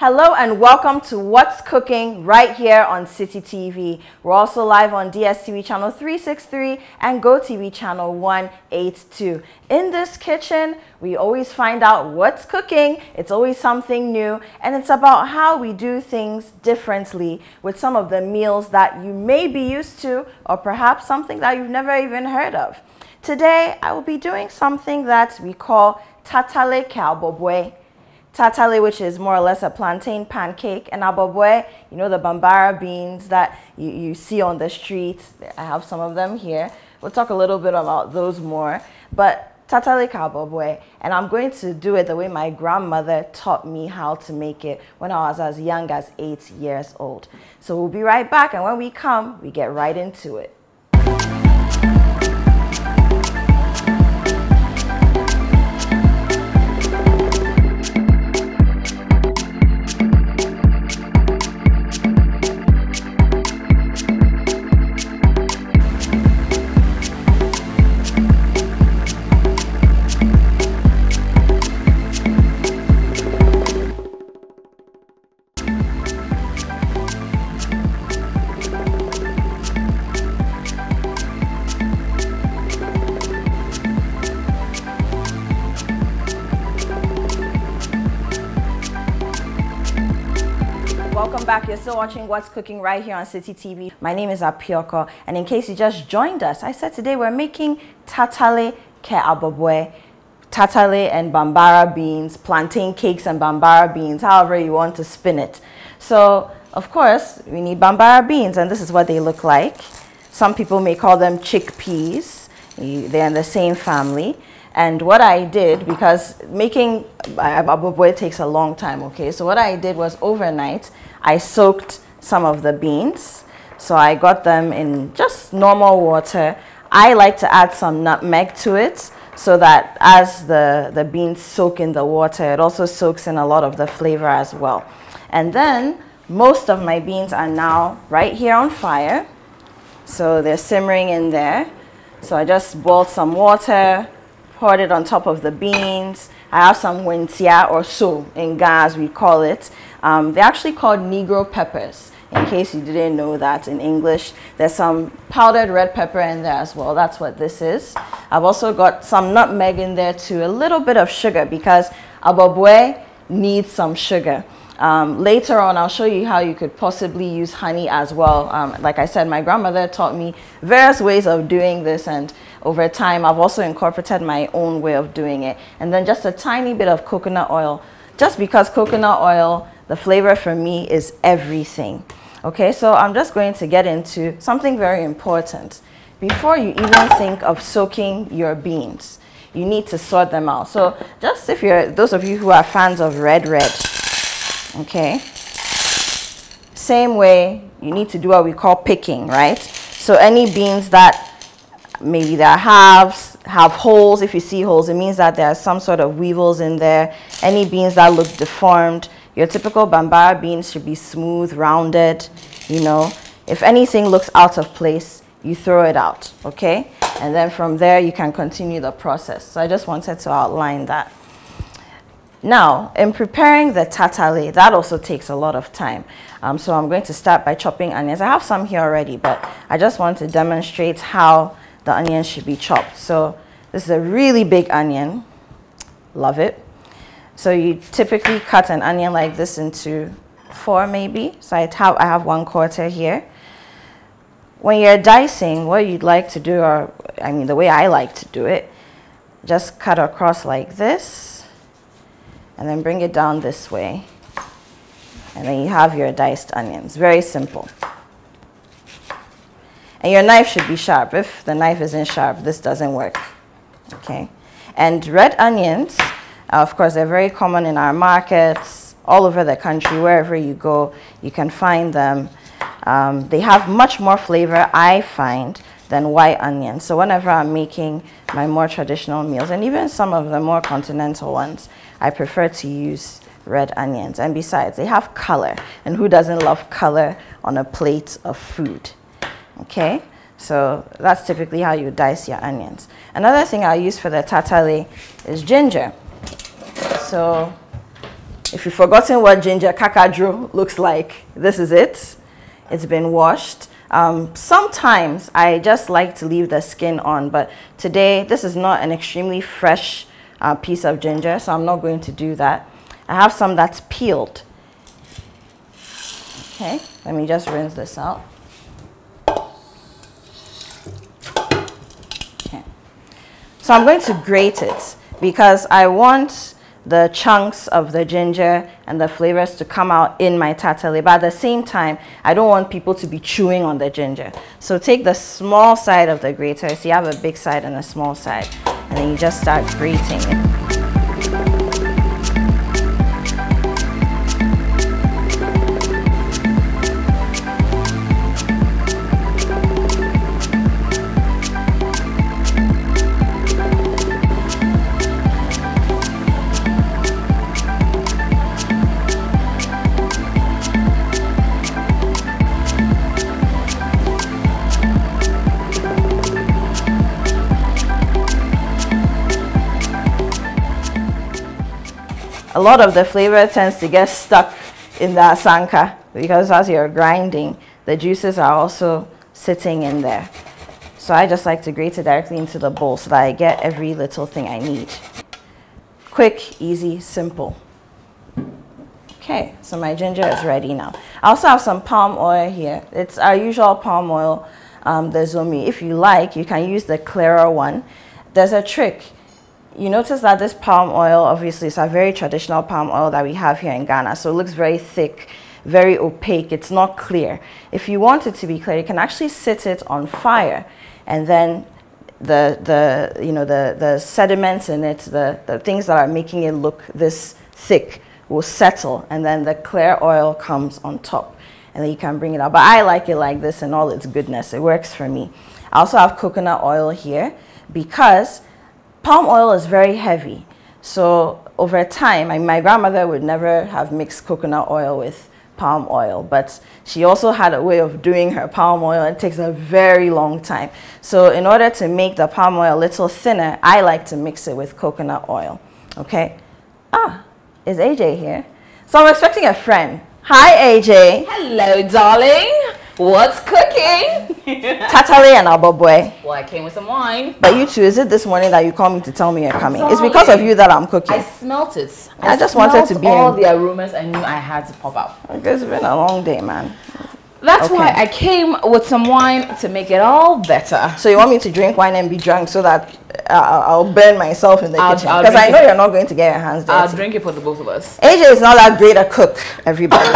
Hello and welcome to What's Cooking right here on City TV. We're also live on DSTV channel 363 and GoTV channel 182. In this kitchen, we always find out what's cooking. It's always something new, and it's about how we do things differently with some of the meals that you may be used to, or perhaps something that you've never even heard of. Today, I will be doing something that we call tatale aboboi. Tatali, which is more or less a plantain pancake, and aboboi, you know, the bambara beans that you see on the street. I have some of them here. We'll talk a little bit about those more. But tatali aboboi, and I'm going to do it the way my grandmother taught me how to make it when I was as young as 8 years old. So we'll be right back, and when we come, we get right into it. Welcome back. You're still watching What's Cooking right here on City TV. My name is Apioko, and in case you just joined us, I said today we're making tatale aboboi, tatale and bambara beans, plantain cakes and bambara beans, however you want to spin it. So, of course, we need bambara beans, and this is what they look like. Some people may call them chickpeas. They're in the same family. And what I did, because making aboboi takes a long time, okay? So what I did was overnight, I soaked some of the beans. So I got them in just normal water. I like to add some nutmeg to it so that as the beans soak in the water, it also soaks in a lot of the flavor as well. And then most of my beans are now right here on fire. So they're simmering in there. So I just boiled some water, poured it on top of the beans. I have some wentia or so in Ghana, as we call it. They're actually called Negro peppers, in case you didn't know that in English. There's some powdered red pepper in there as well. That's what this is. I've also got some nutmeg in there too, a little bit of sugar, because aboboi needs some sugar. Later on, I'll show you how you could possibly use honey as well. Like I said, my grandmother taught me various ways of doing this, and over time, I've also incorporated my own way of doing it. And then just a tiny bit of coconut oil, just because coconut oil, the flavor for me is everything. Okay, so I'm just going to get into something very important. Before you even think of soaking your beans, you need to sort them out. So just if you're, those of you who are fans of red, okay, same way you need to do what we call picking, right? So any beans that maybe their halves have holes, if you see holes, it means that there are some sort of weevils in there. Any beans that look deformed, your typical bambara beans should be smooth, rounded, you know. If anything looks out of place, you throw it out, okay? And then from there, you can continue the process. So I just wanted to outline that. Now, in preparing the tatale, that also takes a lot of time. So I'm going to start by chopping onions. I have some here already, but I just want to demonstrate how the onions should be chopped. So this is a really big onion. Love it. So you typically cut an onion like this into 4 maybe. So I have 1/4 here. When you're dicing, what you'd like to do, or I mean the way I like to do it, just cut across like this, and then bring it down this way. And then you have your diced onions. Very simple. And your knife should be sharp. If the knife isn't sharp, this doesn't work. Okay. And red onions, of course, they're very common in our markets, all over the country. Wherever you go, you can find them. They have much more flavor, I find, than white onions. So whenever I'm making my more traditional meals, and even some of the more continental ones, I prefer to use red onions. And besides, they have color. And who doesn't love color on a plate of food? Okay, so that's typically how you dice your onions. Another thing I use for the tatale is ginger. So If you've forgotten what ginger kakadro looks like, this is it. It's been washed. Sometimes I just like to leave the skin on, but today this is not an extremely fresh piece of ginger, so I'm not going to do that. I have some that's peeled. Okay, let me just rinse this out. Okay. So I'm going to grate it because I want the chunks of the ginger and the flavors to come out in my tatale, but at the same time, I don't want people to be chewing on the ginger. So take the small side of the grater. So you have a big side and a small side, and then you just start grating it. A lot of the flavor tends to get stuck in the asanka because as you're grinding, the juices are also sitting in there. So I just like to grate it directly into the bowl so that I get every little thing I need. Quick, easy, simple. Okay, so my ginger is ready now. I also have some palm oil here. It's our usual palm oil, the zomi. If you like, you can use the clearer one. There's a trick. You notice that this palm oil, obviously, is a very traditional palm oil that we have here in Ghana. So it looks very thick, very opaque. It's not clear. If you want it to be clear, you can actually sit it on fire, and then the sediments in it, the things that are making it look this thick, will settle, and then the clear oil comes on top, and then you can bring it out. But I like it like this in all its goodness. It works for me. I also have coconut oil here because palm oil is very heavy. So over time, my grandmother would never have mixed coconut oil with palm oil, but she also had a way of doing her palm oil. It takes a very long time. So in order to make the palm oil a little thinner, I like to mix it with coconut oil. Okay. Is AJ here? So I'm expecting a friend. Hi, AJ. Hello, darling. What's cooking? Tatali and aboboi. Well, I came with some wine. But you two, is it this morning that you called me to tell me you're coming? It's because of you that I'm cooking. I smelt it. I just wanted to be all the aromas. I knew I had to pop out. It's been a long day, man. That's why I came with some wine to make it all better. So you want me to drink wine and be drunk so that I'll burn myself in the kitchen? Because I know you're not going to get your hands dirty. I'll drink it for the both of us. AJ is not that great a cook, everybody.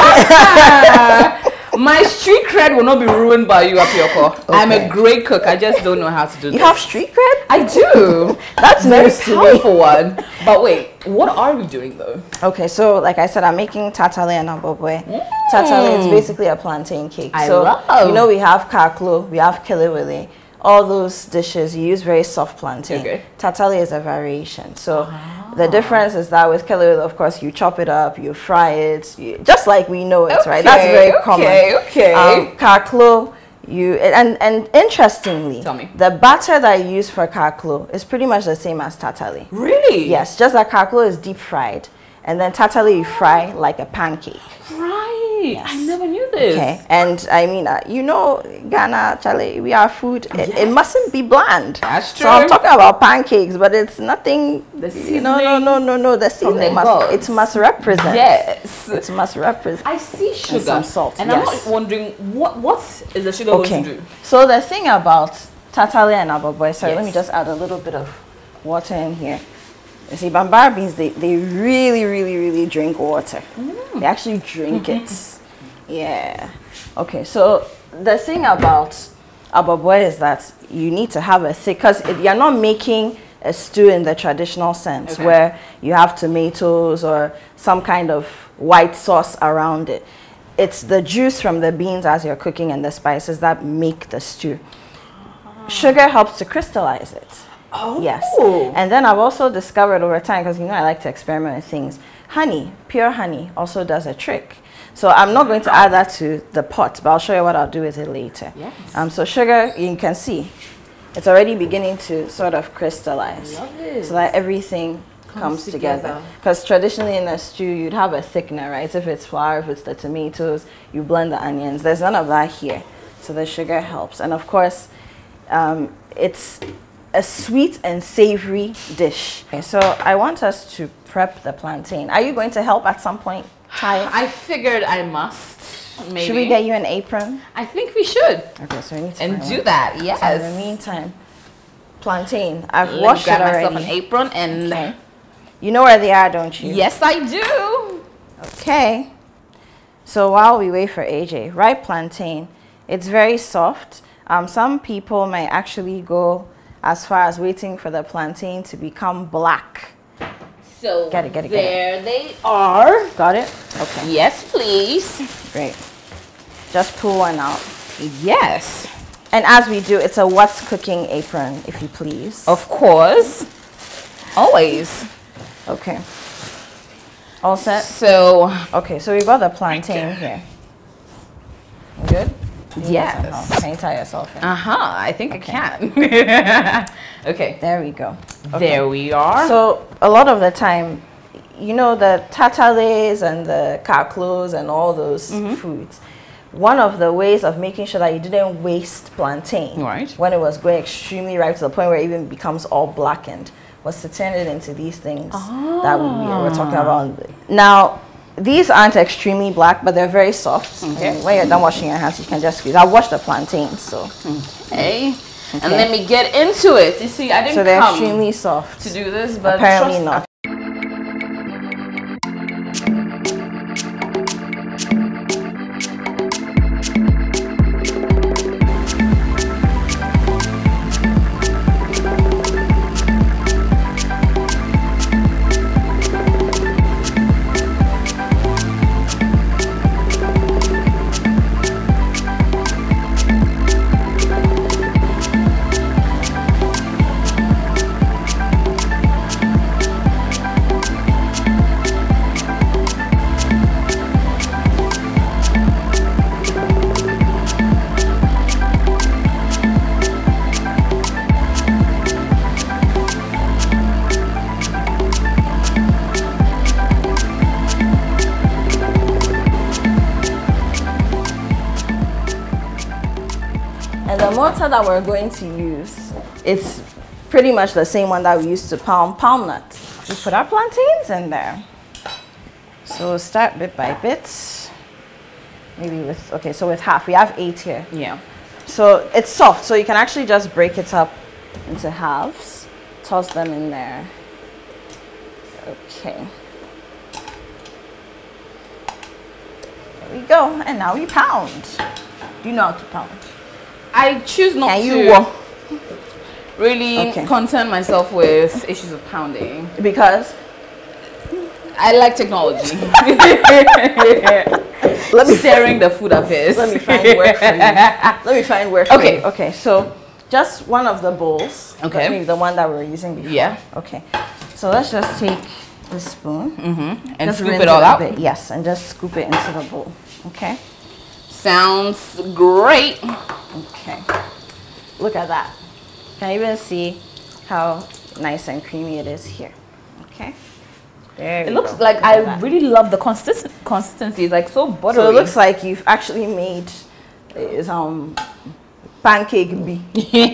My street cred will not be ruined by you, Apioko. Okay. I'm a great cook. I just don't know how to do this. You have street cred? I do. That's a very powerful one. But wait, what are we doing though? Okay, so like I said, I'm making tatale and aboboi. Tatale is basically a plantain cake. You know, we have kaklo, we have kelewele. All those dishes, you use very soft plantain. Okay. Tatale is a variation. So the difference is that with kelewele, of course, you chop it up, you fry it, just like we know it, right? That's very common. Kaklo, and interestingly, tell me, the batter that you use for kaklo is pretty much the same as tatale. Really? Yes, just that kaklo is deep fried, and then tatale you fry like a pancake. Right. Yes. I never knew this. Okay, and I mean, you know, Ghana, Charlie, we are food. It mustn't be bland. That's true. So I'm talking about pancakes, but it's nothing. The seasoning. No. The seasoning must represent. Yes, it must represent. I see sugar and some salt. And I'm not wondering what is the sugar going to do. So the thing about tatale and aboboi. Sorry, let me just add a little bit of water in here. You see, Bambara beans, they really drink water. They actually drink it. Yeah. Okay, so the thing about aboboi is that you need to have a thick, because you're not making a stew in the traditional sense where you have tomatoes or some kind of white sauce around it. It's the juice from the beans as you're cooking and the spices that make the stew. Sugar helps to crystallize it. Oh. Yes. And then I've also discovered over time, because you know I like to experiment with things, honey, pure honey also does a trick. So I'm not going to add that to the pot, but I'll show you what I'll do with it later. Yes. So sugar, you can see, it's already beginning to sort of crystallize. Love it. So that everything comes together. Because traditionally in a stew, you'd have a thickener, right? If it's flour, if it's the tomatoes, you blend the onions. There's none of that here. So the sugar helps. And of course, it's a sweet and savory dish. Okay, so I want us to prep the plantain. Are you going to help at some point? I figured I must. Maybe. Should we get you an apron? I think we should. Okay, so we need to do that. Yes. So in the meantime, plantain. I've washed it already. Myself an apron and. Okay. You know where they are, don't you? Yes, I do. Okay. So while we wait for AJ, ripe plantain. It's very soft. Some people may actually go as far as waiting for the plantain to become black. So get it. There they are. Got it? Okay. Yes, please. Great. Just pull one out. Yes. And as we do, it's a what's cooking apron, if you please. Of course. Always. Okay. All set? So. Okay, so we got the plantain here. Good? Yes. Can you tie yourself in? I think I can. Okay. There we go. Okay. There we are. So a lot of the time, you know, the tatales and the kaklos and all those foods, one of the ways of making sure that you didn't waste plantain when it was going extremely ripe to the point where it even becomes all blackened was to turn it into these things that we were talking about. Now, these aren't extremely black, but they're very soft. Okay. When you're done washing your hands, you can just squeeze. I'll wash the plantains, so. Okay. And let me get into it. You see, I didn't so they're come extremely soft to do this, but apparently not. And the mortar that we're going to use, it's pretty much the same one that we used to palm nuts. We put our plantains in there. So we'll start bit by bit. Maybe with, okay, so with half. We have 8 here. Yeah. So it's soft, so you can actually just break it up into halves. Toss them in there. Okay. There we go. And now we pound. Do you know how to pound? I choose not to really concern myself with issues of pounding. Because? I like technology. Let me sharing the food affairs. Let me find work for you. Let me find work for you. Okay, so just one of the bowls. Okay. Maybe the one that we were using before. Yeah. Okay. So let's just take the spoon. And just scoop it all out? Bit. Yes, and just scoop it into the bowl. Okay. Sounds great. Okay. Look at that. Can you even see how nice and creamy it is here? Okay. There it looks like I really love the consistency. It's like so buttery. So it looks like you've actually made pancake bee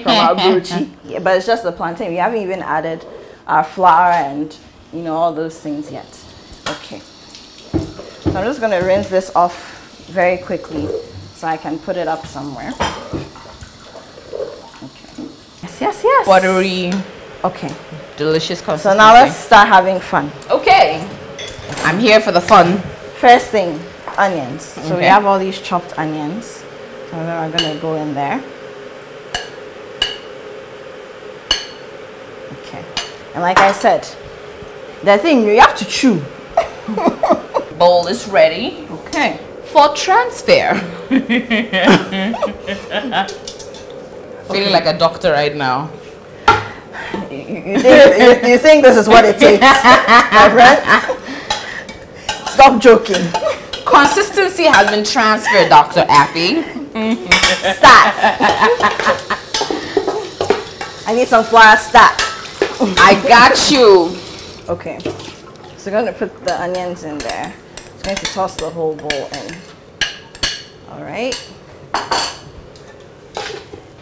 from our brochi. Yeah, but it's just the plantain. We haven't even added our flour and all those things yet. Okay. So I'm just gonna rinse this off very quickly so I can put it up somewhere. Okay. Yes. Buttery. Okay. Delicious consistency. So now let's start having fun. Okay. I'm here for the fun. First thing, onions. So we have all these chopped onions. So then we're gonna go in there. Okay. And like I said, the thing you have to chew. Bowl is ready. Okay. For transfer. Feeling like a doctor right now. You think this is what it takes, my friend? Stop joking. Consistency has been transferred, Dr. Appy. Start. I need some flour. Start. I got you. Okay. So we're going to put the onions in there. I'm going to toss the whole bowl in. All right.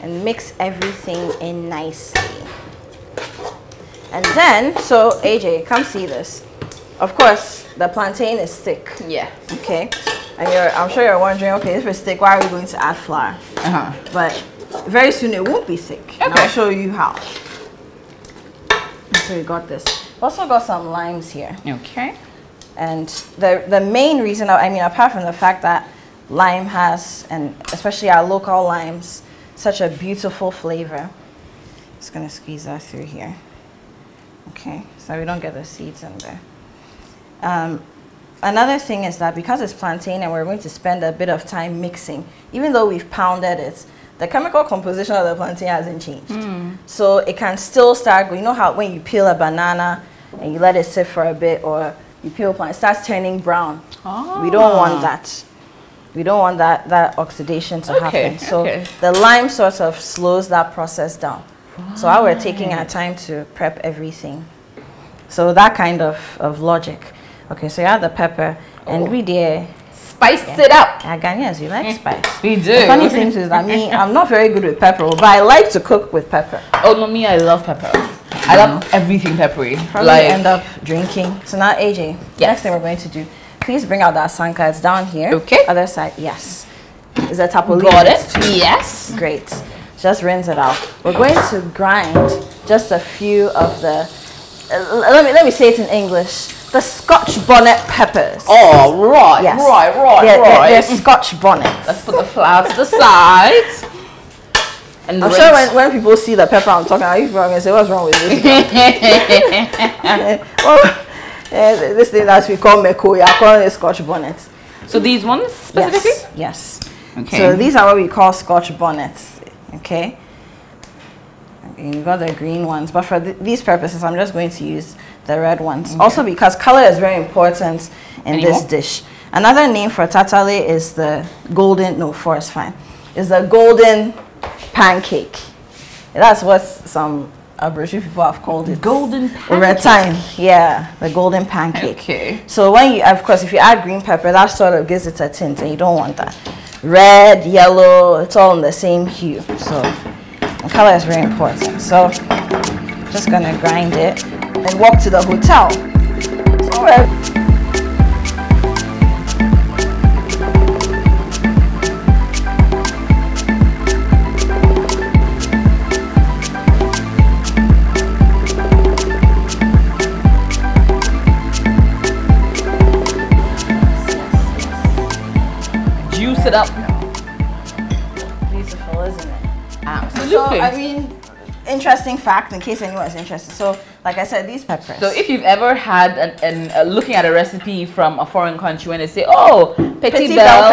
And mix everything in nicely. And then, so AJ, come see this. Of course, the plantain is thick. Yeah. Okay. And I'm sure you're wondering, okay, if it's thick, why are we going to add flour? But very soon it won't be thick. Okay. And I'll show you how. So we got this. Also got some limes here. Okay. And the main reason, I mean, apart from the fact that lime has, and especially our local limes, such a beautiful flavor. Just gonna squeeze that through here. Okay, so we don't get the seeds in there. Another thing is that because it's plantain and we're going to spend a bit of time mixing, even though we've pounded it, the chemical composition of the plantain hasn't changed. So it can still start going. You know how when you peel a banana and you let it sit for a bit, or you peel plantain, it starts turning brown. We don't want that. We don't want that oxidation to happen. So the lime sort of slows that process down. So while we're taking our time to prep everything. So that kind of logic. Okay, so you have the pepper, and we dare spice it up. Ghanaians, we like spice. We do. The funny thing is that I'm not very good with pepper, but I like to cook with pepper. Oh no, me, I love pepper. I love everything peppery. Probably end up drinking. So now AJ, next thing we're going to do, please bring out that sanka. It's down here. Okay. Other side, yes. Is that tatali? Got it. Yes. Great. Just rinse it out. We're going to grind just a few of the, let me say it in English, the Scotch bonnet peppers. Oh, right, yes. Right. They're Scotch bonnets. Let's put the flour to the side. And I'm sure when people see the pepper I'm talking about, you're going to say, what's wrong with this? Well, this thing that we call meko, you're calling it Scotch bonnets. So these ones specifically? Yes. Okay. So these are what we call Scotch bonnets. Okay. You got the green ones, but for these purposes, I'm just going to use the red ones. Also because color is very important in this dish. Another name for tatale is the golden, no, forest fine, is the golden pancake. That's what some British people have called it. Golden pancake. Over time, yeah, the golden pancake. Okay. So when you, of course, if you add green pepper, that sort of gives it a tint, and you don't want that. Red, yellow, it's all in the same hue. So the color is very important. So just gonna grind it and walk to the hotel. So juice it up. Beautiful, isn't it? Absolutely. So, I mean, interesting fact in case anyone's interested. So, like I said, these peppers. So, if you've ever had looking at a recipe from a foreign country when they say, "Oh, petit belle,"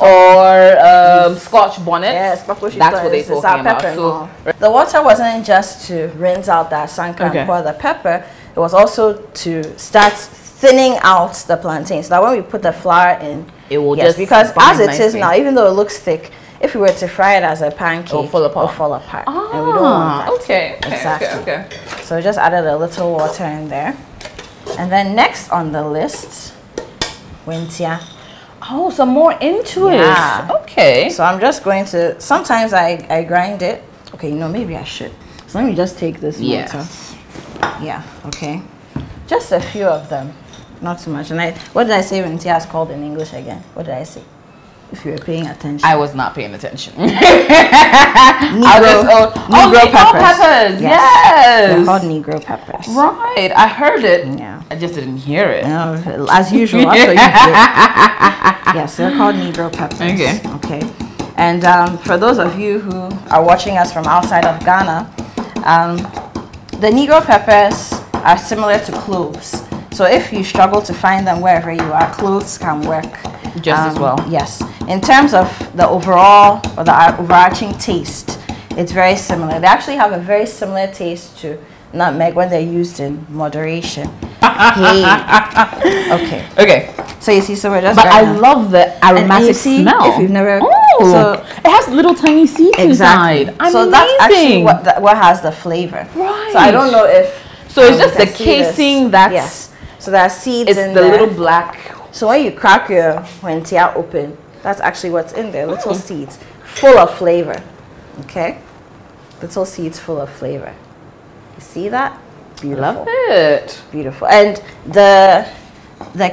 or Scotch bonnet, yes, that's what they're talking about. So, the water wasn't just to rinse out that sanka and pour the pepper. It was also to start thinning out the plantain, so that when we put the flour in, it will just because as it is now, even though it looks thick, if we were to fry it as a pancake, it'll fall apart. Ah, and we don't want that. Okay. Exactly. Okay. So we just added a little water in there. And then next on the list, wintia. Oh, some more into it. Okay. So I'm just going to, sometimes I grind it. Okay, you know, maybe I should. So let me just take this water. Yeah, okay. Just a few of them. Not too much. And what did I say wintia is called in English again? What did I say? If you were paying attention. I was not paying attention. Negro peppers. Yes. They're called Negro peppers. Right. I heard it. Yeah. I just didn't hear it. No, as usual. That's what you did. Yes, they're called Negro peppers. Okay. Okay. And for those of you who are watching us from outside of Ghana, the Negro peppers are similar to cloves. So if you struggle to find them wherever you are, cloves can work just as well. Yes. In terms of the overall or the overarching taste, it's very similar. They actually have a very similar taste to nutmeg when they're used in moderation. Okay. So you see, so we're just. But I love the aromatic smell. If you've never, so it has little tiny seeds inside. So that's actually what has the flavor. Right. So I don't know if. So it's just the casing that's... Yes. So there are seeds in the there. little black... So when you crack your wentia open, that's actually what's in there. Little seeds full of flavor. Okay? Little seeds full of flavor. You see that? Beautiful. Love it. Beautiful. And the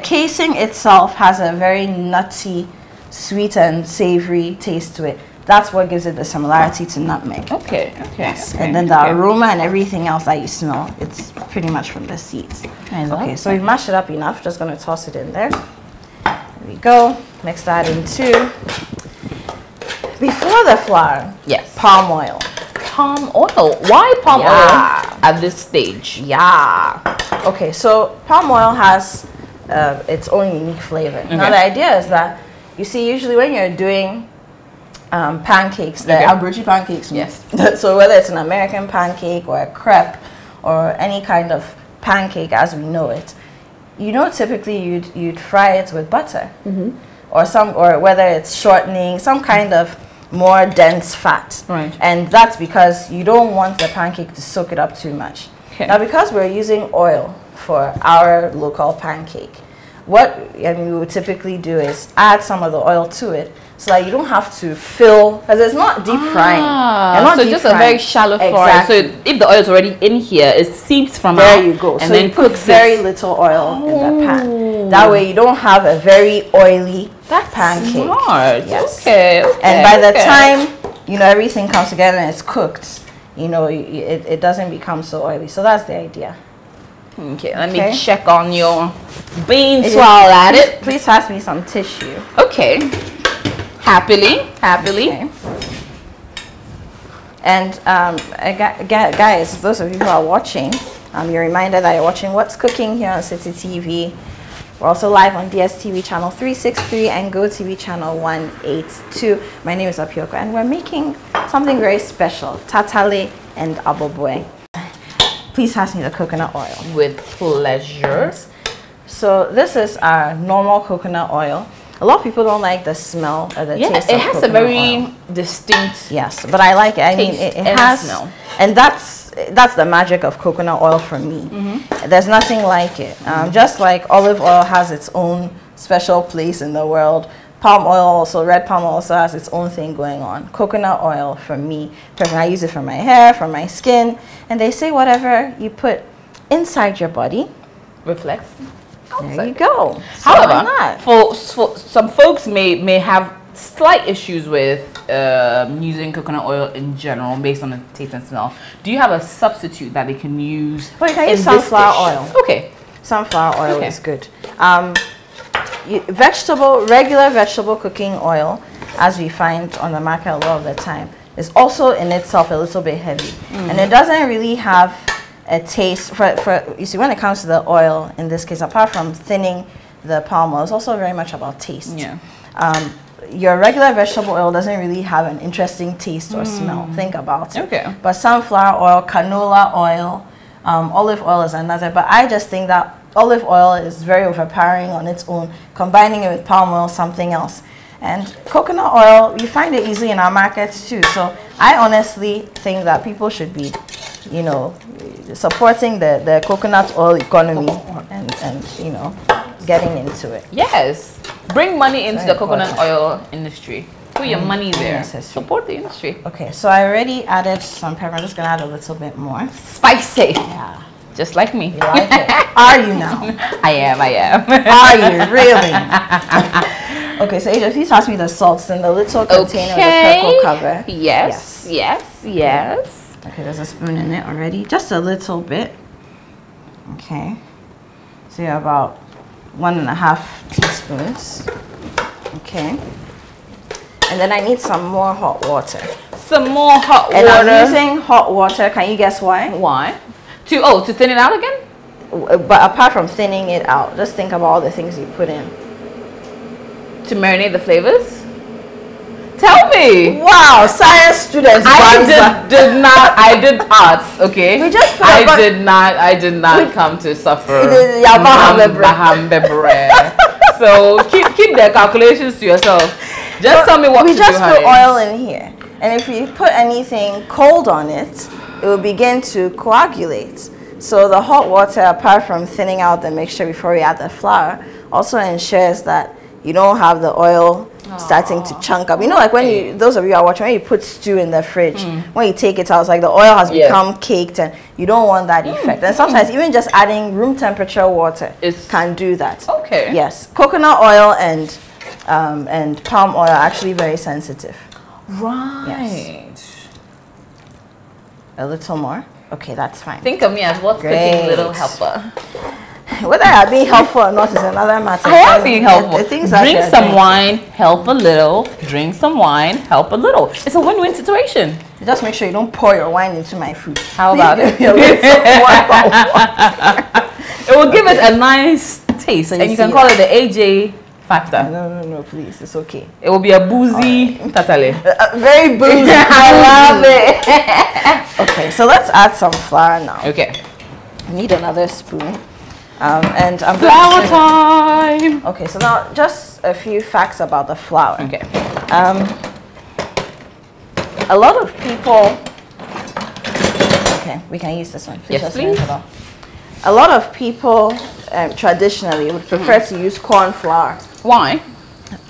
casing itself has a very nutty, sweet and savory taste to it. That's what gives it the similarity to nutmeg. Okay, okay. Yes. Okay, and then the aroma and everything else that you smell, it's pretty much from the seeds. Okay, so we've mashed it up enough. Just going to toss it in there. There we go. Mix that in too. Before the flour, yes, palm oil. Palm oil. Why palm oil at this stage? Yeah. Okay, so palm oil has its own unique flavor. Now the idea is that, you see, usually when you're doing pancakes, the abrochi pancakes. Yes. So whether it's an American pancake or a crepe or any kind of pancake as we know it, you know, typically you'd fry it with butter, or whether it's shortening, some kind of more dense fat. Right. And that's because you don't want the pancake to soak it up too much. Okay. Now, because we're using oil for our local pancake, what we would typically do is add some of the oil to it, so that you don't have to fill, because it's not deep frying. So just a very shallow fry. So if the oil is already in here, it seeps from there. You go. And so then you put very little oil in the pan. That way you don't have a very oily pancake. Smart. Yes. Okay. And by the time you know everything comes together and it's cooked, you know it doesn't become so oily. So that's the idea. Okay, let me check on your beans while at it. Please pass me some tissue. Okay. Happily. Okay. And guys, those of you who are watching, you're reminded that you're watching What's Cooking here on City TV. We're also live on DSTV channel 363 and GoTV channel 182. My name is Apioko, and we're making something very special, tatale and aboboi. Please pass me the coconut oil. With pleasure. So this is our normal coconut oil. A lot of people don't like the smell or the taste of coconut oil. It has a very distinct but I like it. I mean, it has smell. And that's the magic of coconut oil for me. There's nothing like it. Just like olive oil has its own special place in the world, palm oil also, red palm oil also has its own thing going on. Coconut oil for me, personally, I use it for my hair, for my skin, and they say whatever you put inside your body reflects. There you go. However, for some folks may have slight issues with using coconut oil in general based on the taste and smell. Do you have a substitute that they can use? Well, you can use sunflower oil. Okay. Sunflower oil is good. Regular vegetable cooking oil, as we find on the market a lot of the time, is also in itself a little bit heavy. And it doesn't really have a taste for you see, when it comes to the oil in this case, apart from thinning the palm oil, it's also very much about taste. Your regular vegetable oil doesn't really have an interesting taste or smell. Think about it. But sunflower oil, canola oil, olive oil is another, but I just think that olive oil is very overpowering on its own. Combining it with palm oil, something else. And coconut oil, you find it easily in our markets too. So I honestly think that people should be, you know, supporting the coconut oil economy and you know, getting into it. Yes. Bring money into the coconut oil industry. Put your money there. Support the industry. Okay, so I already added some pepper. I'm just going to add a little bit more. Spicy. Yeah. Just like me. You like it? Are you now? I am. Are you really? Okay, so Asia, please pass me the salts in the little container with the purple cover. Yes. Okay, there's a spoon in it already. Just a little bit. Okay. So you're about 1.5 teaspoons. Okay. And then I need some more hot water. Some more hot water. And I'm using hot water. Can you guess why? Why? To thin it out again? But apart from thinning it out, just think about all the things you put in. To marinate the flavors? Tell me. Wow, science students. I did arts, okay? We just I did not come to suffer. So keep the calculations to yourself. Just tell me what to do. We just put oil in here. And if you put anything cold on it, it will begin to coagulate. So the hot water, apart from thinning out the mixture before we add the flour, also ensures that you don't have the oil starting to chunk up. You know, like when you, those of you are watching, when you put stew in the fridge, when you take it out, it's like the oil has become caked, and you don't want that effect. And sometimes even just adding room temperature water can do that. Okay. Yes, coconut oil and palm oil are actually very sensitive. Right. Yes. A little more. Okay, that's fine. Think of me as what's cooking little helper. Whether I'm being helpful or not is another matter. I am being helpful. Drink some wine, help a little. Drink some wine, help a little. It's a win-win situation. Just make sure you don't pour your wine into my food. How about it? It will give it a nice taste, and you can call it the AJ factor. No, please. It's okay. It will be a boozy tatale. Very boozy. I love it. Okay, so let's add some flour now. Okay. I need another spoon. And I'm flour time. Okay, so now just a few facts about the flour. Okay. A lot of people. Okay, we can use this one. Yes, please. A lot of people traditionally would prefer to use corn flour. Why?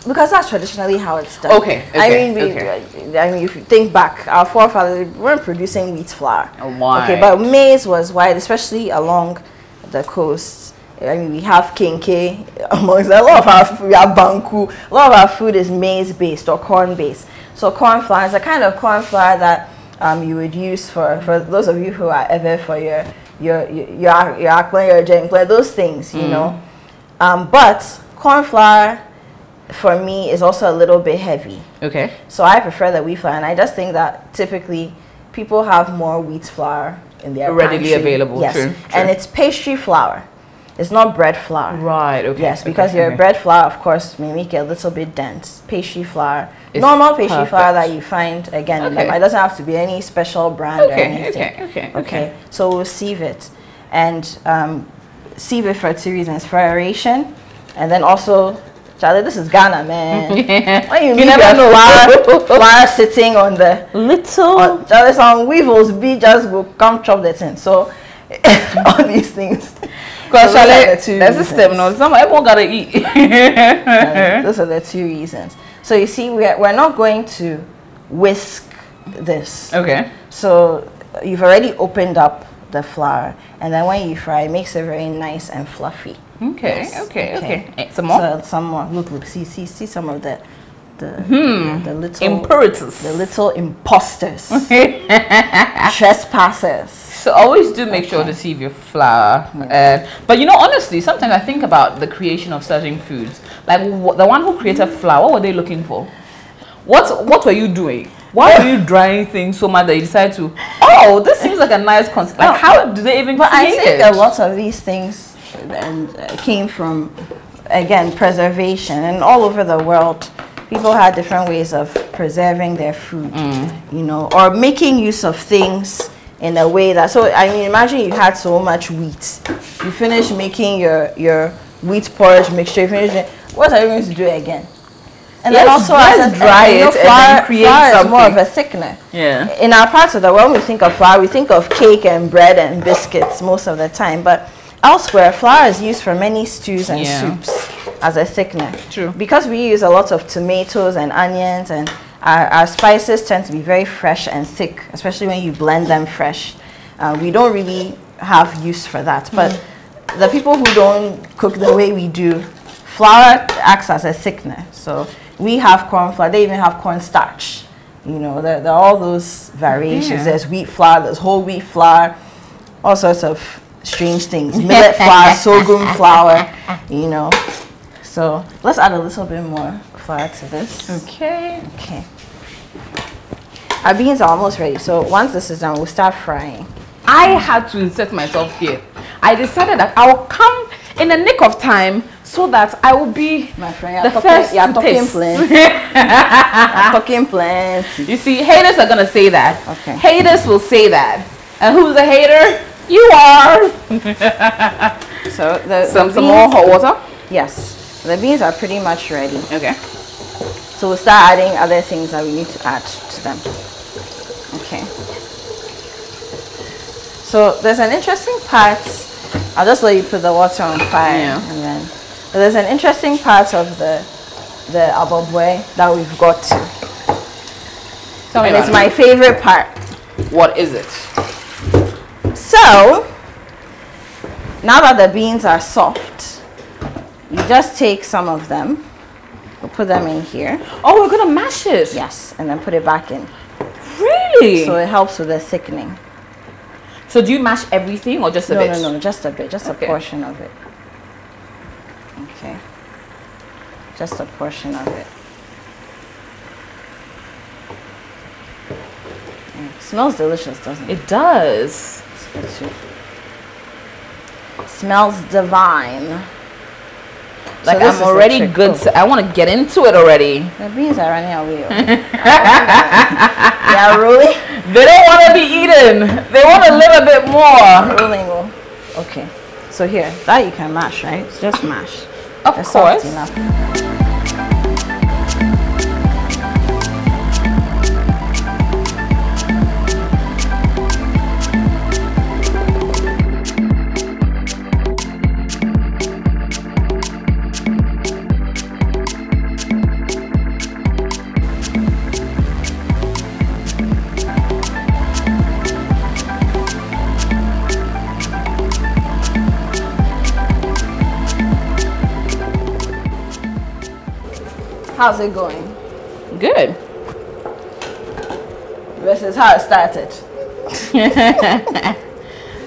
Because that's traditionally how it's done. Okay. I mean, if you think back, our forefathers weren't producing wheat flour. Why? Okay, but maize was wide, especially along the coast. I mean, we have kenke amongst a lot of our food. We have banku. A lot of our food is maize based or corn based. So corn flour is a kind of corn flour that you would use for those of you who are ever for your akplen, your jenkplen, those things, you know. But corn flour for me is also a little bit heavy. Okay. So I prefer the wheat flour, and I just think that typically people have more wheat flour in their readily pantry. available. Yes, True. And it's pastry flour. It's not bread flour. Right. Okay. Yes, because your bread flour, of course, may make it a little bit dense. Pastry flour, normal pastry flour that you find again. It doesn't have to be any special brand or anything. Okay. So we'll sieve it, and sieve it for 2 reasons: for aeration, and then also, Charlie, this is Ghana, man. When you never know flour sitting on the little, Charlie, some weevils just will come chop the thing. So all these things. Because the system knows everyone gotta eat. Those are the 2 reasons. So you see, we're not going to whisk this. Okay. So you've already opened up the flour, and then when you fry, it makes it very nice and fluffy. Okay. Yes. Okay. Some more. So some more. Look. See some of the little impurities, the little imposters, trespassers. So always do make sure to sieve your flour. But you know, honestly, sometimes I think about the creation of certain foods. Like the one who created flour, what were they looking for? What were you doing? Why were you drying things so much that you decided to? Oh, this seems like a nice concept. Like, how do they even create I think a lot of these things came from, again, preservation, and all over the world. People had different ways of preserving their food, you know, or making use of things in a way that, so I mean, imagine you had so much wheat, you finish making your wheat porridge mixture, you finish it, what are you going to do again? And then also dry it and then create flour something. Is more of a thickener. Yeah. In our parts of the world, when we think of flour, we think of cake and bread and biscuits most of the time, but elsewhere, flour is used for many stews and soups as a thickener. True. Because we use a lot of tomatoes and onions, and our spices tend to be very fresh and thick, especially when you blend them fresh. We don't really have use for that. But the people who don't cook the way we do, flour acts as a thickener. So we have corn flour. They even have corn starch. You know, there are all those variations. There's wheat flour, there's whole wheat flour, all sorts of strange things. Millet flour, sorghum flour, you know. So let's add a little bit more flour to this. Okay. Our beans are almost ready. So once this is done, we'll start frying. I had to insert myself here. I decided that I will come in the nick of time so that I will be my friend, the first to taste. You're talking plenty. You see, haters are gonna say that. Okay. Haters will say that. And who's a hater? You are. So some more hot water. Yes, the beans are pretty much ready. Okay. So we'll start adding other things that we need to add to them. Okay. So there's an interesting part. I'll just let you put the water on fire, and then there's an interesting part of the aboboi that we've got to. And it's my favorite part. What is it? So now that the beans are soft, you just take some of them. We'll put them in here. Oh, we're gonna mash it. Yes, and then put it back in. Really? So it helps with the thickening. So do you mash everything or just a bit? No, just a bit, just a portion of it. Okay. Just a portion of it. It smells delicious, doesn't it? It does. It's good too. Smells divine. Like, so I'm already good. I want to get into it already. The beans are running away. They are rolling. They don't want to be eaten. They want to live a bit more. Rolling. Okay. So here, that you can mash, right? Just mash. Of They're course. soft enough. How's it going? Good. Versus how it started.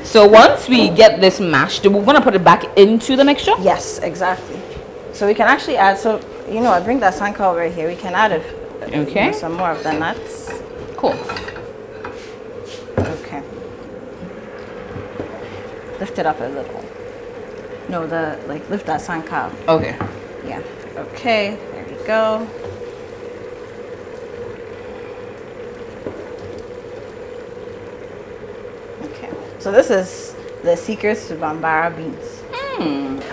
So once we get this mashed, we're going to put it back into the mixture? Yes, exactly. So we can actually add, so, you know, I bring that sanka over here. We can add some more of the nuts. Cool. Okay. Lift it up a little. No, lift that sanka up. Okay. Yeah. Okay. Go. Okay, so this is the secrets to Bambara beans.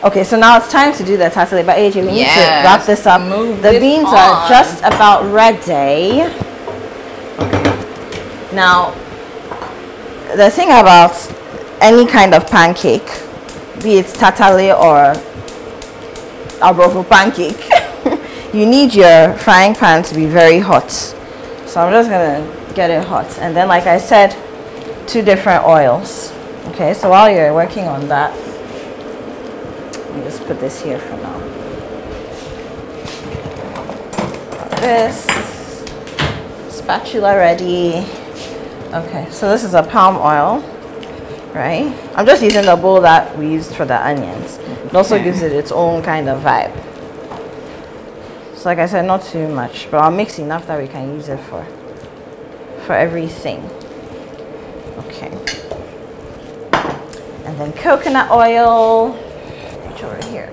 Okay, so now it's time to do the tatale. But AJ, we need to wrap this up. The beans are just about ready. Okay. Now, the thing about any kind of pancake, be it tatale or abofo pancake, you need your frying pan to be very hot. So I'm just gonna get it hot. And then, like I said, 2 different oils. Okay, so while you're working on that, let me just put this here for now. This spatula ready. Okay, so this is a palm oil, right? I'm just using the bowl that we used for the onions. It also gives it its own kind of vibe. So like I said, not too much, but I'll mix enough that we can use it for everything. Okay. And then coconut oil. Reach over here.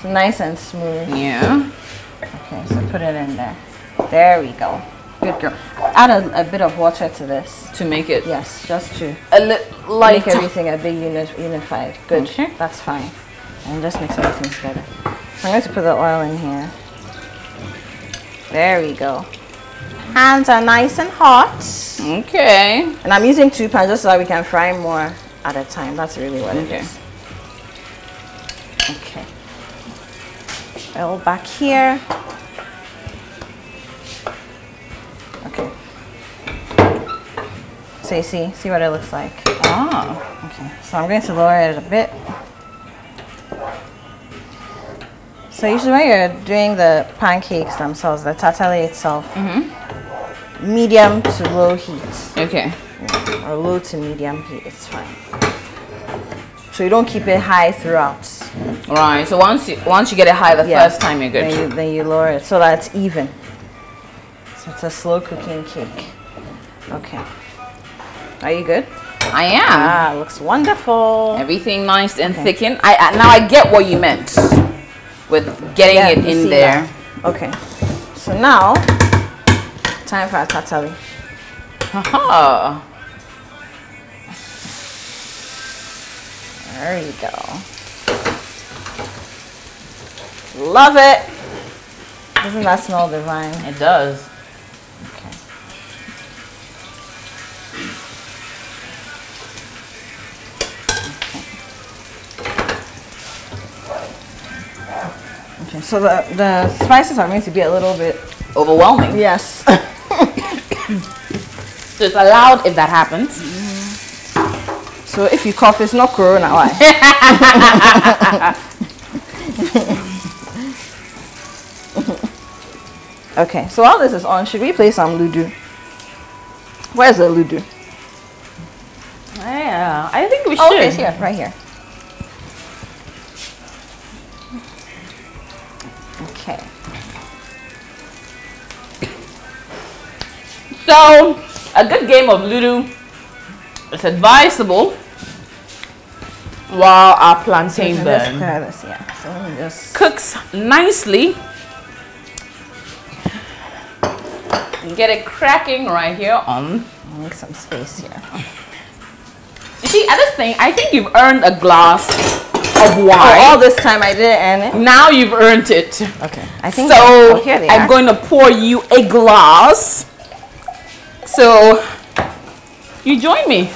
Nice and smooth. Yeah. Okay, so put it in there. There we go. Good girl. Add a bit of water to this. To make it? Yes, just to make everything a big unified. Good. Okay. That's fine. And just mix everything together. I'm going to put the oil in here. There we go. Hands are nice and hot. Okay. And I'm using 2 pans just so that we can fry more at a time. That's really what it is. Okay. Oil back here. Okay. So you see what it looks like. Ah. Okay, so I'm going to lower it a bit. So usually when you're doing the pancakes themselves, the tatale itself, medium to low heat. Okay. Or low to medium heat, it's fine. So you don't keep it high throughout. Right. So once you get it high the first time, you're good. Then you lower it so that it's even. So it's a slow cooking cake. Okay. Are you good? I am. Ah, looks wonderful. Everything nice and thickened. Now I get what you meant with getting it in there. That. Okay. So now, time for our tatali. Haha. There you go. Love it. Doesn't that smell divine? It does. Okay. Okay, so the spices are going to be a little bit Overwhelming. yes. So it's allowed if that happens. So if you cough, it's not corona. Why? Okay, so while this is on, should we play some Ludo? Where's the Ludo? Yeah, I think we should. Oh, okay, it's here, right here. Okay. So, a good game of Ludo is advisable while our plantain burn Yeah, so let me just cooks nicely. Get it cracking right here on. make some space here. You see, at this thing, I think you've earned a glass of wine. Oh, all this time I didn't earn it? Now you've earned it. Okay. I think so. Here they I'm are. going to pour you a glass. So you join me.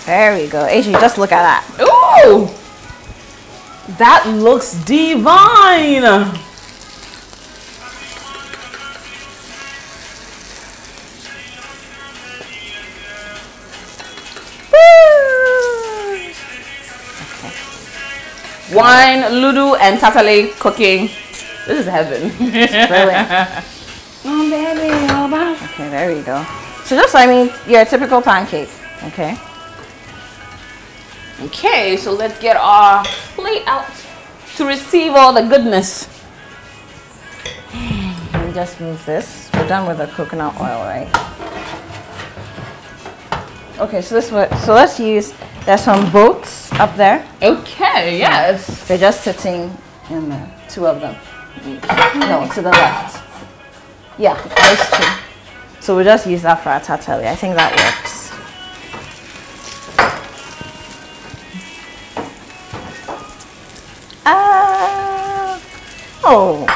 There we go. AJ, just look at that. Ooh, that looks divine. Wine, Ludo, and tatale cooking. This is heaven. Brilliant. Oh, baby, oh, bye. Okay, there we go. So just, your typical pancake. Okay. Okay, so let's get our plate out to receive all the goodness. Let me just move this. We're done with the coconut oil, right? Okay, so let's use, there's some boats up there. Okay, yes. They're just sitting in the two of them. No, to the left. Yeah, those two. So we'll just use that for our tatali. I think that works. Oh.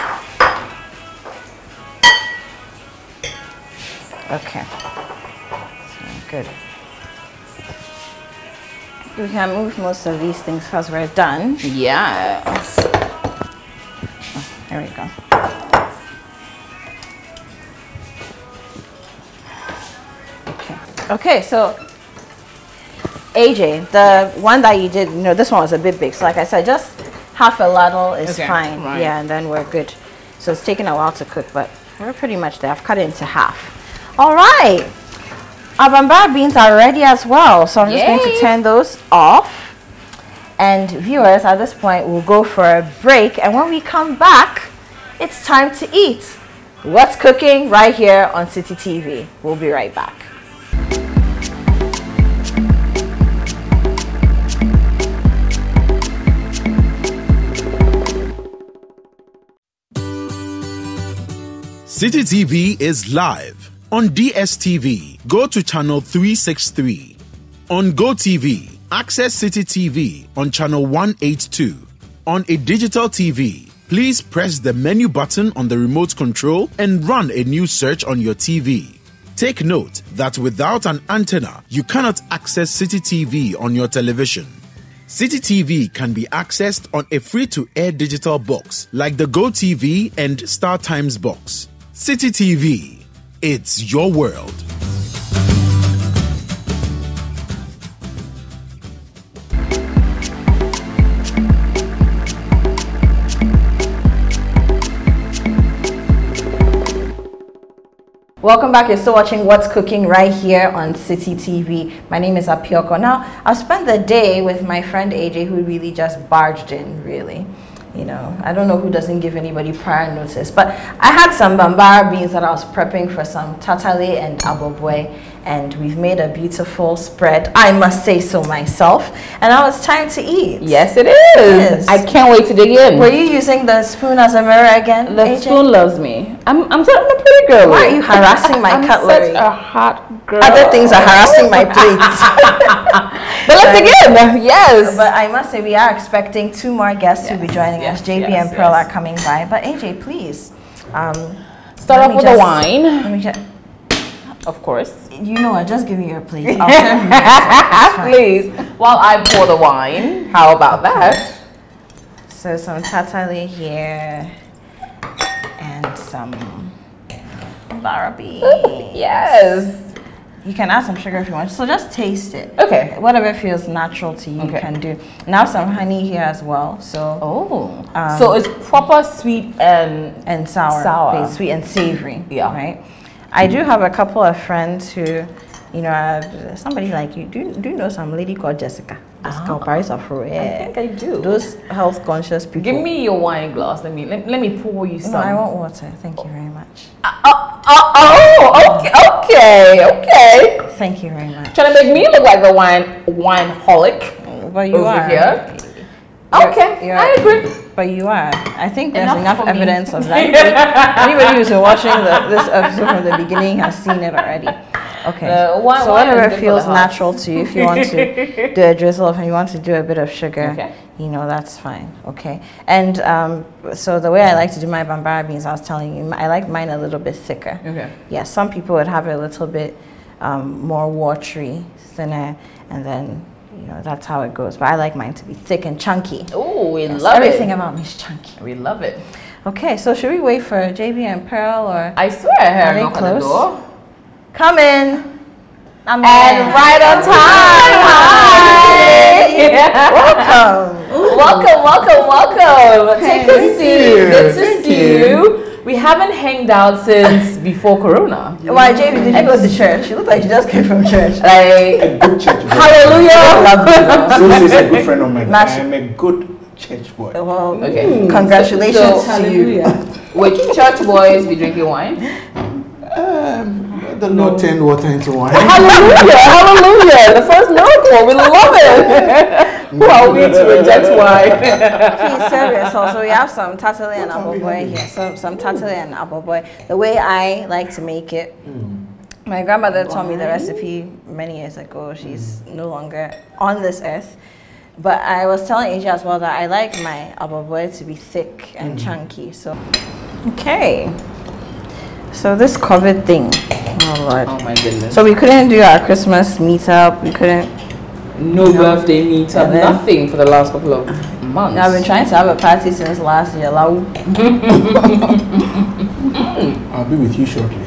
Okay. Good. We can move most of these things because we're done. Yes. There we go. Okay, so AJ, the one that you did, this one was a bit big. So like I said, just half a ladle is fine. Right. Yeah, and then we're good. So it's taking a while to cook, but we're pretty much there. I've cut it into half. All right. Our bambara beans are ready as well. So I'm just going to turn those off. And viewers, at this point, we'll go for a break. And when we come back, it's time to eat. What's cooking right here on City TV. We'll be right back. City TV is live on DSTV. Go to channel 363. On GoTV, access City TV on channel 182. On a digital TV, please press the menu button on the remote control and run a new search on your TV. Take note that without an antenna, you cannot access City TV on your television. City TV can be accessed on a free-to-air digital box like the GoTV and StarTimes box. City TV, It's your world. Welcome back. You're still watching What's Cooking right here on City TV. My name is Apioko. Now, I've spent the day with my friend AJ, who really just barged in, really. You know, I don't know who doesn't give anybody prior notice, but I had some bambara beans that I was prepping for some tatale and aboboi, and we've made a beautiful spread, I must say so myself, and now it's time to eat. Yes, it is. Yes. I can't wait to dig in. Were you using the spoon as a mirror again, The AJ? spoon loves me. I'm a pretty girl. Why are you harassing my cutlery? Such a hot girl. Other things are harassing my plates. But let's dig in. Yes. But I must say, we are expecting 2 more guests to be joining us. JB and Pearl are coming by. But AJ, please. Start off with the wine. Let me just, of course. You know what? Just give me your plate. I'll serve you myself. Please. While I pour the wine. How about that? So some tatali here. And some barabi. Yes. You can add some sugar if you want. So just taste it. Okay. Whatever feels natural to you, you can do. Now some honey here as well. So so it's proper sweet and sour. Sweet and savory. Yeah. Right. I do have a couple of friends who, you know, somebody like you. Do you know some lady called Jessica? Jessica Paris Afro. Yeah. I think I do. Those health conscious people. Give me your wine glass. Let me pour you some. No, I want water. Thank you very much. Okay. Thank you very much. Trying to make me look like the wine holic. But you over are here. Okay, I agree. But you are. I think there's Enough enough evidence of that. Anybody who's been watching this episode from the beginning has seen it already. Okay. So whatever feels natural to you, if you want to do a drizzle, if you want to do a bit of sugar, you know, that's fine. Okay. And so the way I like to do my bambara beans, I was telling you, I like mine a little bit thicker. Okay. Yeah, some people would have it a little bit more watery, thinner, and then, you know, that's how it goes. But I like mine to be thick and chunky. Oh, we love it. Everything about me is chunky. We love it. Okay, so should we wait for JB and Pearl, or I swear I heard knock on the door. Come in. I'm and right on time. Hi. Welcome. Take a seat. Good to see you. We haven't hanged out since before Corona. Why, JB, did you go to church? You look like you just came from church. A good church boy. Hallelujah. So is a good friend of mine. I am a good church boy. Well, okay. Congratulations to you. Which church boys be drinking wine? The Lord turned water into wine. Hallelujah. The first miracle. We love it. Who are we to reject wine? He's serious. Also, we have some tatale and aboboi here. Some tatale and aboboi. The way I like to make it, my grandmother taught me the recipe many years ago. She's no longer on this earth. But I was telling AJ as well that I like my aboboi to be thick and chunky. So, okay. So this COVID thing, oh Lord. Oh my goodness. So we couldn't do our Christmas meetup. We couldn't. No birthday meetup. Nothing for the last couple of months. I've been trying to have a party since last year. I'll be with you shortly.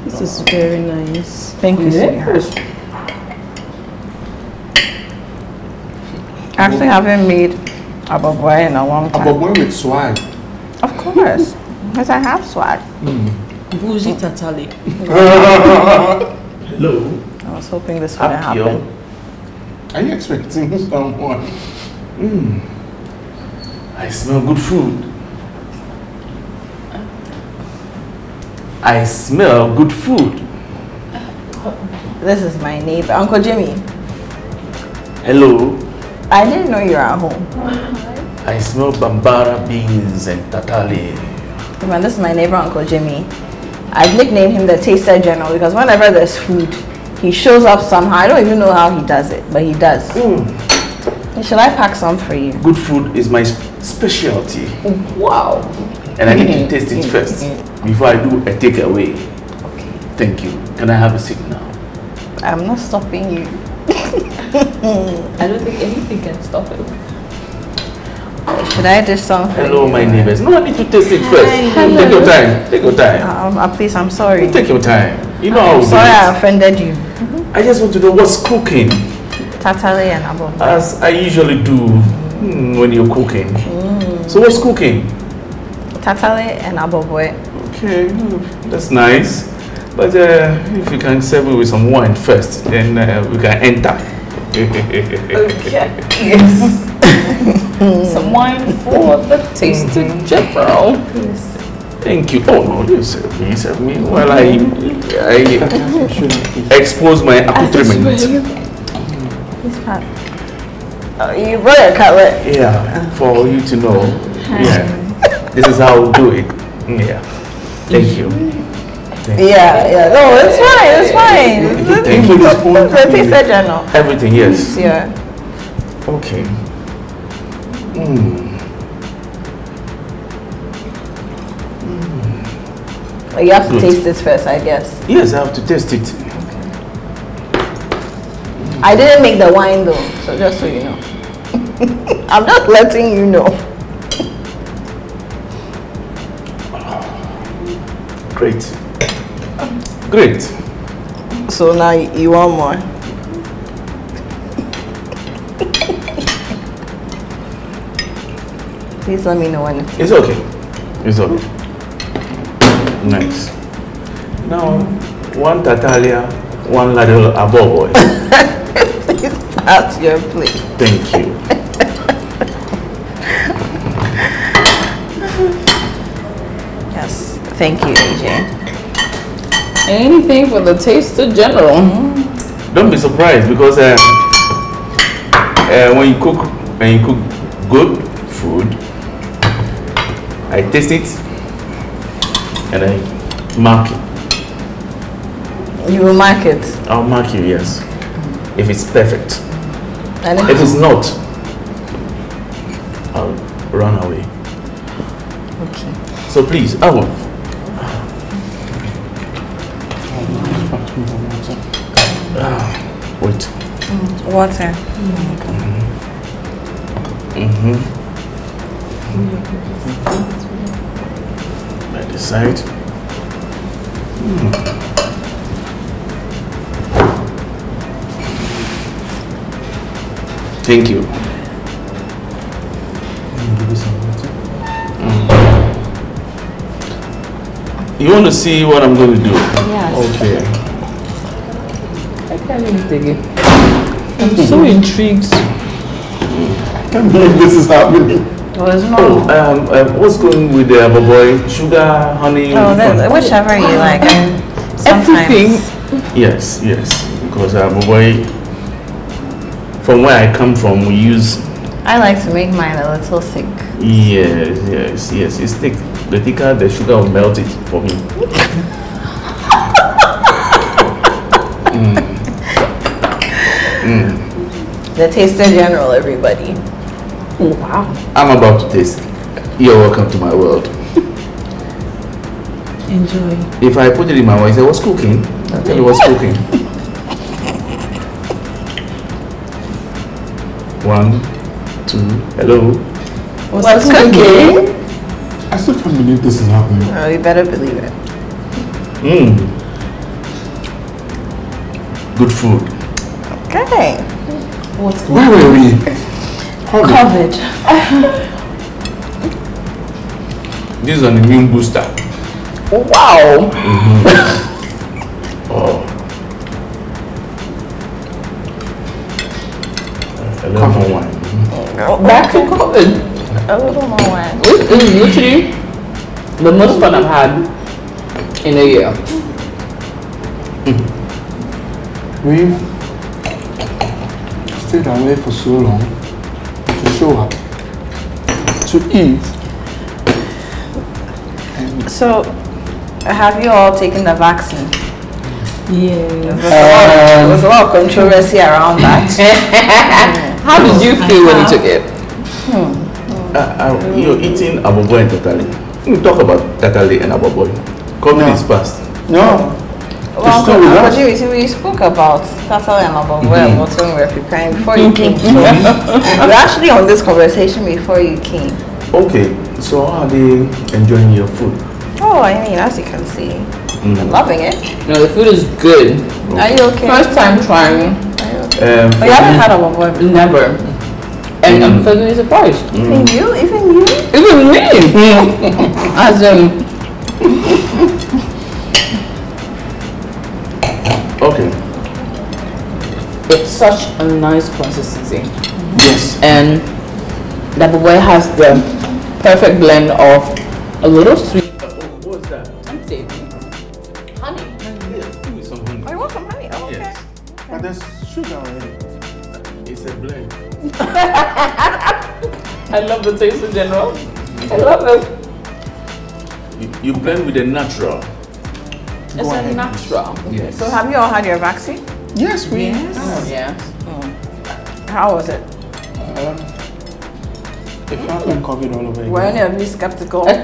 This is very nice. Thank you, sweetheart. I actually haven't made aboboi in a long time. Aboboi with swag. Of course. Because I have swag. Bougie Tatali. Hello. I was hoping this wouldn't happen. Are you expecting someone? I smell good food. I smell good food. This is my neighbor, Uncle Jimmy. Hello. I didn't know you were at home. I smell bambara beans and tatali. Man, this is my neighbor, Uncle Jimmy. I've nicknamed him the Taster General because whenever there's food, he shows up somehow. I don't even know how he does it, but he does. Should I pack some for you? Good food is my specialty. Wow. And I need to taste it first before I do a takeaway. Okay. Thank you. Can I have a seat now? I'm not stopping you. I don't think anything can stop it. Should I dish some? Hello, my neighbors. No, I need to taste it first. Take your time. Take your time. Please, I'm sorry. Take your time. You know how. Sorry, I offended you. I just want to know what's cooking. Tatali and aboboi. As I usually do when you're cooking. So what's cooking? Tatali and aboboi. Okay, that's nice. But if you can serve me with some wine first, then we can enter. Okay. Yes. Some wine for the tasted general. Thank you. Oh no, you serve me while I expose my accoutrement. You brought a cutlet. Yeah, for you to know. Yeah, this is how we do it. Yeah. Thank you. Yeah. No, it's fine. It's fine. Thank you. The tasted general. Everything, yes. Yeah. Okay. You have to taste this first, I guess. Yes, I have to taste it. I didn't make the wine though, so just so you know. I'm just letting you know. Great. Great. So now you want more? Please let me know when It's okay. It's okay. Nice. Now, one tatalia, one little aboboi. Please pass your plate. Thank you. Yes, thank you, AJ. Anything for the taster general. Don't be surprised because when you cook good food, I taste it and I mark it. You will mark it. I'll mark you, yes. If it's perfect. And If it's not, I'll run away. okay. So please, I will. Wait. Water. By the side. Thank you. You want to see what I'm going to do? Yes. Okay. I can't even take it. I'm so intrigued. I can't believe this is happening. What's going with the aboboi? Sugar, honey? Whichever you like. Everything. Yes. Because aboboi, from where I come from, we use. I like to make mine a little thick. Yes. It's thick. The thicker the sugar will melt it for me. The taster general, everybody. Oh, wow. I'm about to taste. You're welcome to my world. Enjoy. If I put it in my mouth, I say, what's cooking? I'll tell you what's cooking. 1, 2, hello. What's cooking? I still can't believe this is happening. Oh, you better believe it. Good food. Okay. Where were we? Covered. This is an immune booster. Wow. Oh. A little more wine. Back to COVID. A little more wine. This is literally the most fun I've had in a year. We've stayed away for so long to show up, to eat. So, have you all taken the vaccine? Yeah. There was a lot of controversy around that. How did you feel when you took it? You're eating aboboi and tatali. We talk about tatali and aboboi. COVID is past. No, Well, still with us? Uncle we spoke about tatale and aboboi what when we were preparing before you came. So we're actually on this conversation before you came. Okay, so how are they enjoying your food? Oh, I mean, as you can see, I'm loving it. No, the food is good. Are you okay? First time trying. But you haven't had aboboi before. Never. And I'm pleasantly surprised. Even you? Even you? Even me. As Okay. it's such a nice consistency. Yes. And the aboboi has the perfect blend of a little sweet. What's that? And savory. Honey. Yeah, give me some honey. Oh, you want some honey? Oh, okay. Yes. But there's sugar already. It's a blend. I love the taste in general. I love it. You blend with the natural. It's a natural. Yes. So have you all had your vaccine? Yes, we. Oh, yeah. How was it? It felt like COVID all over again. Were any of you skeptical? It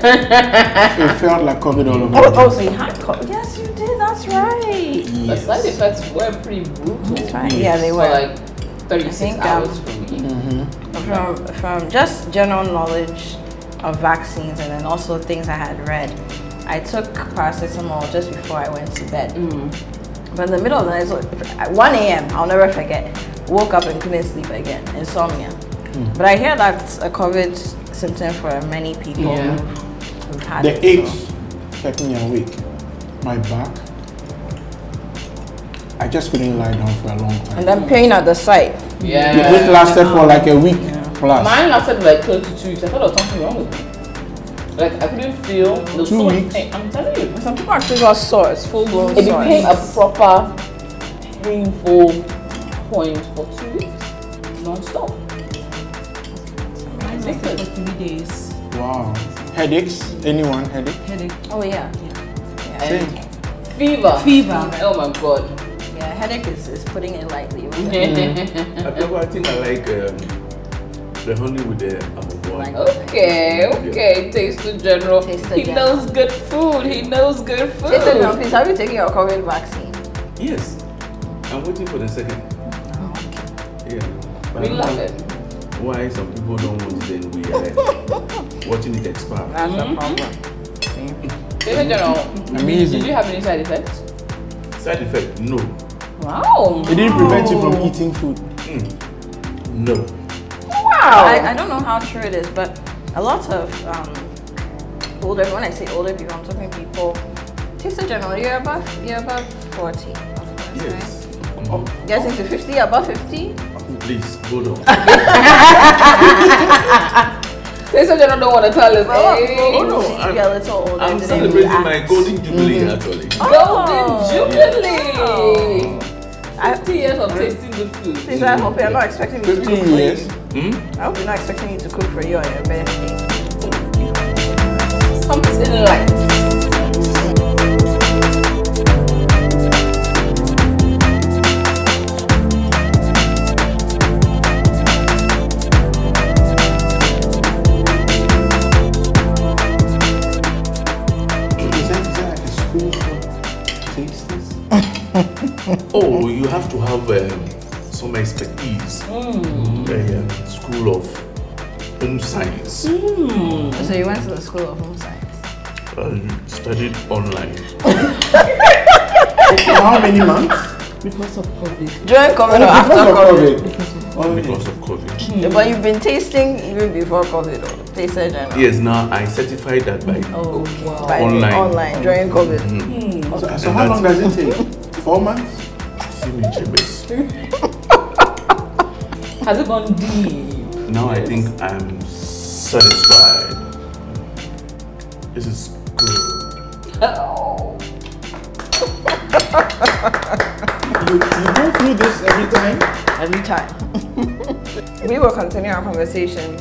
felt like COVID all over Oh, again. so you had COVID? Yes, you did. That's right. The side effects were pretty brutal. That's right. Yeah, they For were. like 36 I think, hours for me. From just general knowledge of vaccines and then also things I had read, I took paracetamol just before I went to bed. But in the middle of the night, so at 1 a.m., I'll never forget, woke up and couldn't sleep again, insomnia. But I hear that's a COVID symptom for many people who've had The it. aches kept me awake. My back. I just couldn't lie down for a long time. And then pain at the site. Yeah. The ache lasted for like a week plus. Mine lasted like close to 2 weeks. I thought there was something wrong with me. Like I couldn't feel the 2 weeks? pain. I'm telling you. Some people actually got sores, full-blown It sores. became a proper painful point for 2 weeks. Non-stop. I think for 3 days. Wow. Headaches? Anyone headache? Headache. Oh yeah. And fever. Fever. Oh my god. Yeah, headache is putting it lightly. I think I like the honey with the aboboi. Okay. Taste the general. Taste the He general. knows good food. He knows good food. Please, have you taken your COVID vaccine? Yes. I'm waiting for the second. Yeah. But We I don't love know it. Why some people don't want it, then we are watching it expire. That's the problem. Taste the general. Amazing. Did you have any side effects? Side effect? No. Wow. It didn't prevent you from eating food. No. Wow. I don't know how true it is, but a lot of older, when I say older people, I'm talking people, taste general, you're above 40. Of course, Yes. right? Getting to 50, above 50? Please, hold on. Taste the general don't want to tell us. Oh, no, You get a little older. I'm then celebrating react. my golden jubilee actually. Golden Jubilee. Oh. 50 years of tasting good food. Please, I hope you're not expecting me to cook 15 for years. you. I hope you're not expecting me to cook for you on your birthday. Something like. Is that like a school for tasters? Oh, you have to have some expertise. School of Home Science. So you went to the School of Home Science? Studied online. For how many months? Because of COVID. During COVID or after Because of COVID? Only. Because of COVID. But you've been tasting even before COVID or tasted general? Yes, now I certified that by Oh, wow. By online. Online during COVID. So how long does it take? 4 months? Has it gone deep? Now I think I'm satisfied. This is good. Oh. You go through this every time? Every time. We will continue our conversation.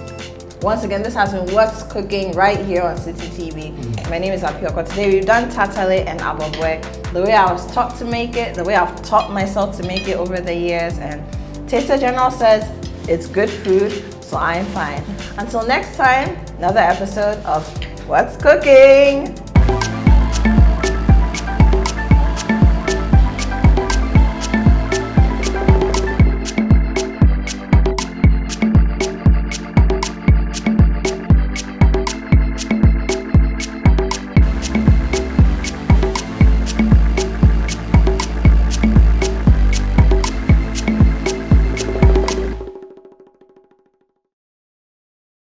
Once again, this has been What's Cooking right here on City TV. My name is Apioko. Today we've done tatale and aboboi. The way I was taught to make it, the way I've taught myself to make it over the years, and Taster General says it's good food, so I'm fine. Until next time, another episode of What's Cooking.